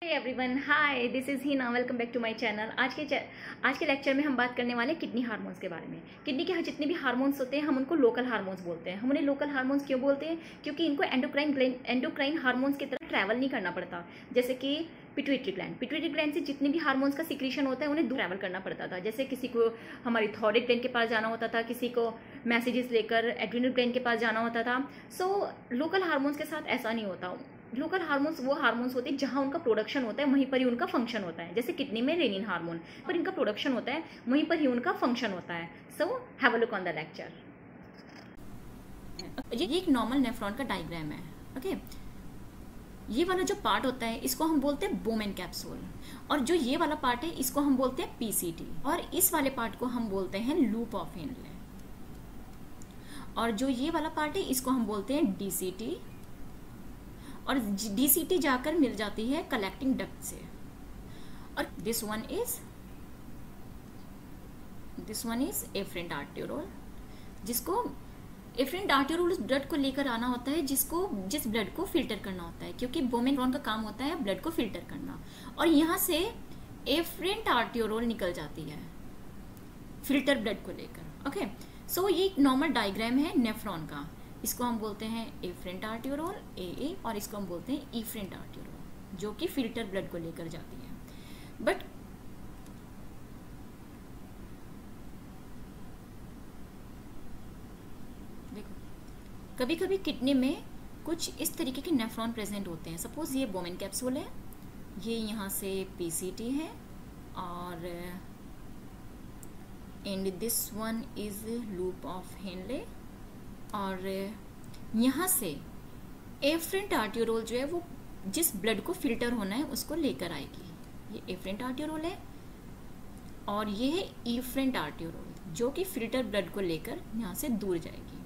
Everyone, hi, this is Hina. Welcome back to my channel. आज के lecture में हम बात करने वाले हैं किडनी हार्मोन्स के बारे में। किडनी के जितने भी हार्मोन्स होते हैं हम उनको लोकल हार्मोन्स बोलते हैं। हम उन्हें लोकल हार्मोन्स क्यों बोलते हैं? क्योंकि इनको एंडोक्राइन हार्मोन्स की तरह ट्रैवल नहीं करना पड़ता। जैसे कि पिट्यूटरी ग्लैंड से जितने भी हार्मोन्स का सिक्रीशन होता है उन्हें दूर ट्रैवल करना पड़ता था। जैसे किसी को हमारी थायराइड ग्लैंड के पास जाना होता था, किसी को मैसेजेस लेकर एड्रिनल ग्लैंड के पास जाना होता था। सो लोकल हार्मोन्स के साथ ऐसा नहीं होता। लोकल हार्मोन्स वो हार्मोन्स होते हैं जहां उनका प्रोडक्शन होता है, वहीं पर ही उनका फंक्शन होता है। जैसे किडनी में रेनिन हार्मोन पर इनका प्रोडक्शन होता है, वहीं पर ही उनका फंक्शन होता है। So have a look on the lecture. ये एक नॉर्मल नेफ्रॉन का डायग्राम है। ओके, ये वाला जो पार्ट होता है इसको हम बोलते हैं बोमेन कैप्सूल, और जो ये वाला पार्ट है इसको हम बोलते हैं पीसीटी, और इस वाले पार्ट को हम बोलते हैं लूप ऑफ हेनले, और जो ये वाला पार्ट है इसको हम बोलते हैं डीसीटी, और डीसीटी जाकर मिल जाती है कलेक्टिंग डक्ट से। और this one is efferent arteriole, जिसको एफरेंट आर्टेरियोल उस ब्लड को लेकर आना होता है जिस ब्लड को फिल्टर करना होता है, क्योंकि बोमेन नेफ्रॉन का काम होता है ब्लड को फिल्टर करना। और यहाँ से एफरेंट आर्टेरियोल निकल जाती है फिल्टर ब्लड को लेकर। ओके, सो ये एक नॉर्मल डायग्राम है नेफ्रॉन का। इसको हम बोलते हैं एफरेंट आर्टेरियोल ए, और इसको हम बोलते हैं इफरेंट आर्टेरियोल जो कि फिल्टर ब्लड को लेकर जाती है। बट देखो, कभी कभी किडनी में कुछ इस तरीके के नेफ्रॉन प्रेजेंट होते हैं। सपोज ये बोमेन कैप्सूल है, ये यहाँ से पीसीटी है, और and this one is loop of Henle, और यहाँ से एफरेंट आर्टेरियोल जो है वो जिस ब्लड को फिल्टर होना है उसको लेकर आएगी। ये एफरेंट आर्टेरियोल है, और ये है इफरेंट आर्टेरियोल जो कि फिल्टर ब्लड को लेकर यहाँ से दूर जाएगी।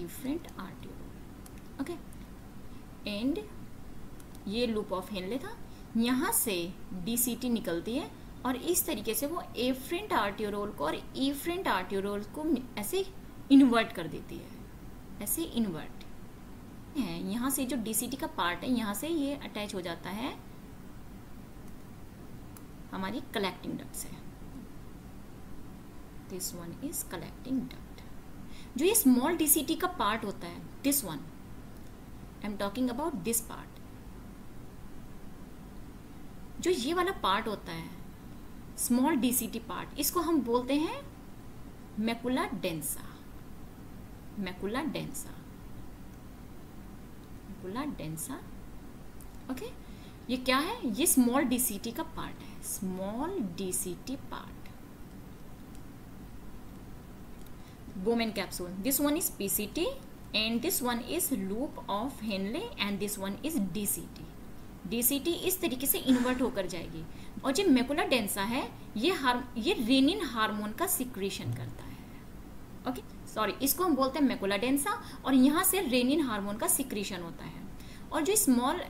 Efferent arteriole, okay. एंड ये लूप ऑफ हेनले था, यहाँ से डीसीटी निकलती है, और इस तरीके से वो एफरेंट आर्टेरियोल को और इफरेंट आर्टेरियोल को ऐसे इन्वर्ट कर देती है, ऐसे इन्वर्ट है। यहाँ से जो डीसीटी का पार्ट है यहाँ से ये अटैच हो जाता है हमारी कलेक्टिंग डक्ट से। This one is collecting duct. जो ये स्मॉल डीसीटी का पार्ट होता है, this one I am talking about this part. जो ये वाला पार्ट होता है स्मॉल डीसीटी पार्ट, इसको हम बोलते हैं macula densa. Macula densa, okay. ये क्या है? ये स्मॉल डीसीटी का पार्ट है, small DCT part. Bowman capsule, this one is PCT and this one is loop of Henle and this one is DCT. DCT इस तरीके से इन्वर्ट होकर जाएगी, और जो मैकुला डेंसा है ये रेनिन हार्मोन का सिक्रीशन करता है। ओके, सॉरी, इसको हम बोलते हैं मैकुला डेंसा, और यहाँ से रेनिन हार्मोन का सिक्रीशन होता है। और जो स्मॉल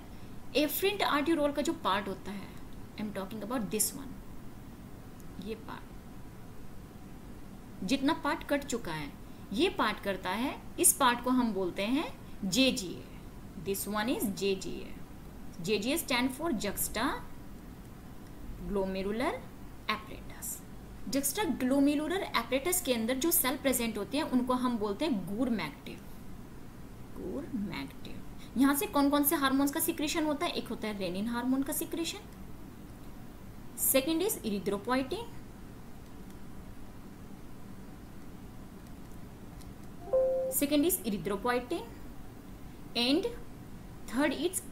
एफरेंट आर्टेरियोल का जो पार्ट होता है, I am talking about this one, ये पार्ट, जितना पार्ट कट चुका है ये पार्ट करता है, इस पार्ट को हम बोलते हैं JGA. This one is JGA. JGA stand for juxta glomerular apparatus. Juxta glomerular apparatus के अंदर जो सेल प्रेजेंट होते हैं उनको हम बोलते हैं गूर मैक्टिव। यहाँ से कौन कौन से हार्मोन्स का सिक्रेशन होता है? एक होता है रेनिन हार्मोन का secretion, second is erythropoietin, and third is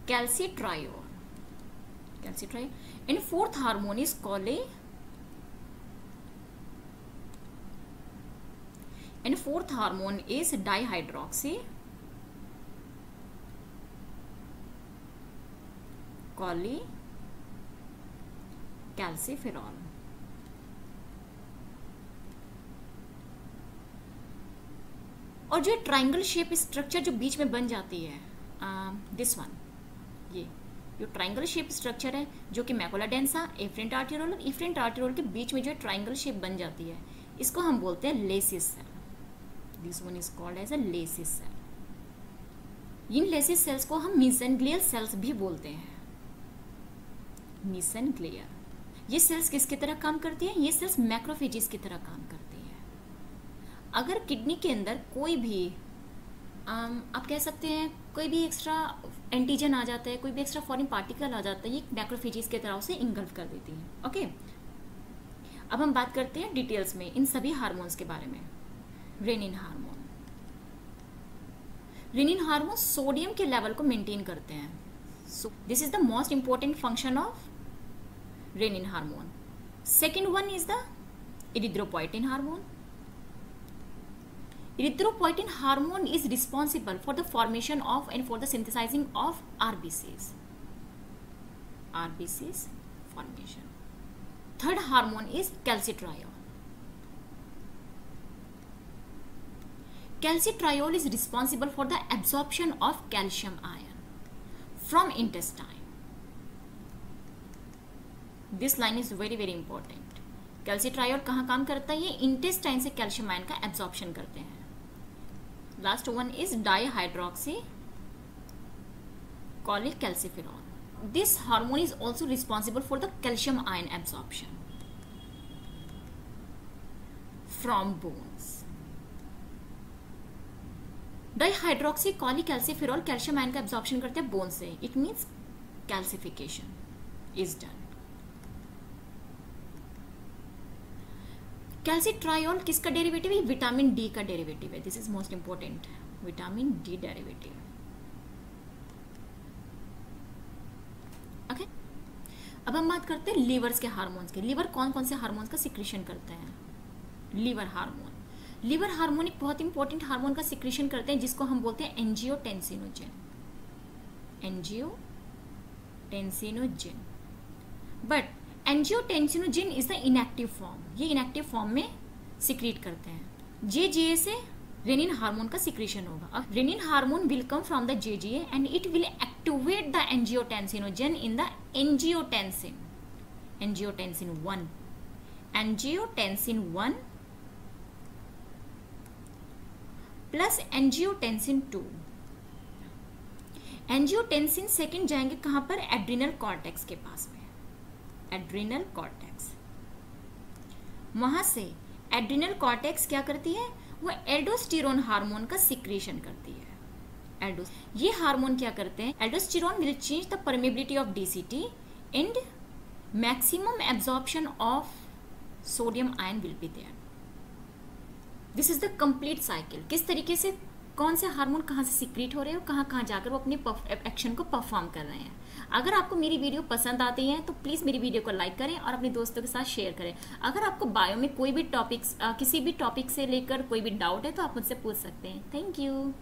calcitriol, and fourth hormone is and fourth hormone is dihydroxy cholecalciferol। और जो ट्राइंगल शेप स्ट्रक्चर जो बीच में बन जाती है, दिस वन, ये जो ट्राइंगल शेप स्ट्रक्चर है जो कि मैकुला डेंसा, एफरेंट आर्टेरियोल और इफरेंट आर्टेरियोल के बीच में जो ट्राइंगल शेप बन जाती है, इसको हम बोलते हैं lacis cell. This one is called as a lacis cell. इन लेसिस सेल्स को हम मीसेंग्लियल सेल्स भी बोलते हैं। मीसेनग्लिया। ये सेल्स किसकी तरह काम करती हैं? ये सेल्स मैक्रोफेजेस की तरह काम करती हैं। अगर किडनी के अंदर कोई भी आप कह सकते हैं कोई भी एक्स्ट्रा एंटीजन आ जाता है, कोई भी एक्स्ट्रा फॉरेन पार्टिकल आ जाता है, ये मैक्रोफेजेस की तरह उसे इंगल्फ कर देती हैं। ओके, अब हम बात करते हैं डिटेल्स में इन सभी हार्मोन्स के बारे में। Renin hormone, renin hormone sodium के लेवल को मेंटेन करते हैं। So this is the most important function of renin hormone. Second one is the erythropoietin hormone. Erythropoietin hormone is responsible for the formation of and for the synthesizing of RBCs. RBCs formation. Third hormone is calcitriol. Calcitriol is responsible for the absorption of calcium ion from intestine. This line is very very important. Calcitriol कहाँ काम करता है? ये intestine से calcium ion का absorption करते हैं। Last one is dihydroxy cholecalciferol. This hormone is also responsible for the calcium ion absorption from bones. Dihydroxy cholecalciferol calcium ion का एब्जॉर्प्शन करते हैं बोन से। It means calcification is done. Calcitriol किसका derivative है? Vitamin D का derivative है। This is most important, vitamin D derivative. Okay, अब हम बात करते हैं लीवर्स के हार्मोन्स के। लीवर कौन कौन से हार्मोन्स का सिक्रीशन करते हैं? लीवर हार्मोन, लीवर हार्मोन एक बहुत इंपॉर्टेंट हार्मोन का सिक्रीशन करते हैं जिसको हम बोलते हैं angiotensinogen. Angiotensinogen, but angiotensinogen is the inactive form. ये इनएक्टिव फॉर्म में सिक्रीट करते हैं। जेजीए से रेनिन हार्मोन का सिक्रीशन होगा। Renin hormone will come from the JGA and it will activate the angiotensinogen in the angiotensin 1, angiotensin 1 plus angiotensin 2। Angiotensin second जाएंगे कहां पर? एड्रिनल कॉर्टेक्स के पास में। एड्रिनल कॉर्टेक्स, वहां से एड्रिनल कॉर्टेक्स क्या करती है? वो एल्डोस्टेरोन हार्मोन का सिक्रीशन करती है। ये हार्मोन क्या करते हैं? Aldosterone will change the permeability of DCT and maximum absorption of sodium ion will be there. This is the complete cycle. किस तरीके से कौन से हार्मोन कहाँ से सिक्रीट हो रहे हैं और कहाँ कहाँ जाकर वो अपने एक्शन को परफॉर्म कर रहे हैं। अगर आपको मेरी वीडियो पसंद आती है तो प्लीज़ मेरी वीडियो को लाइक करें और अपने दोस्तों के साथ शेयर करें। अगर आपको बायो में कोई भी टॉपिक्स किसी भी टॉपिक से लेकर कोई भी डाउट है तो आप मुझसे पूछ सकते हैं। Thank you.